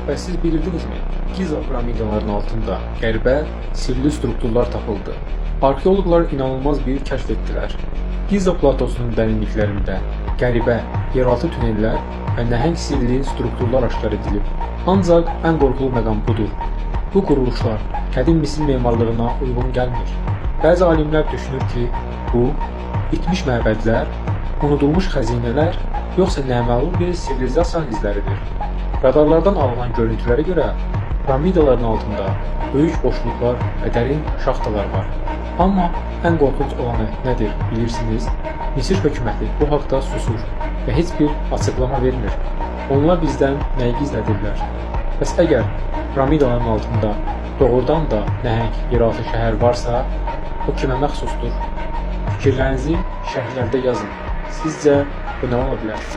Bəs siz bilirdinizmi? Giza piramidalarının altında qəribə, sirli strukturlar tapıldı. Arxeoloqlar inanılmaz bir kəşf etdilər. Giza platosunun dərinliklərində qəribə, yeraltı tunellər və nəhəng sirli strukturlar aşkar edilib. Ancaq ən qorxulu məqam budur. Bu quruluşlar qədim Misir memarlığına uyğun gəlmir. Bəzi alimlər düşünür ki, bu, itmiş məbədlər, unudulmuş xəzinələr, yoxsa naməlum bir sivilizasiya izləridir. Radarlardan alınan görüntülərə görə piramidaların altında böyük boşluqlar və dərin şaxtalar var. Amma ən qorxunc olanı nədir bilirsiniz? Misir hökuməti bu haqda susur və heç bir açıqlama vermir. Onlar bizdən nəyi gizlədirlər? Bəs əgər piramidaların altında doğrudan da nəhəng yeraltı şəhər varsa, o kimə məxsusdur? Fikirlərinizi şərhlərdə yazın. Sizcə bu nə ola bilər?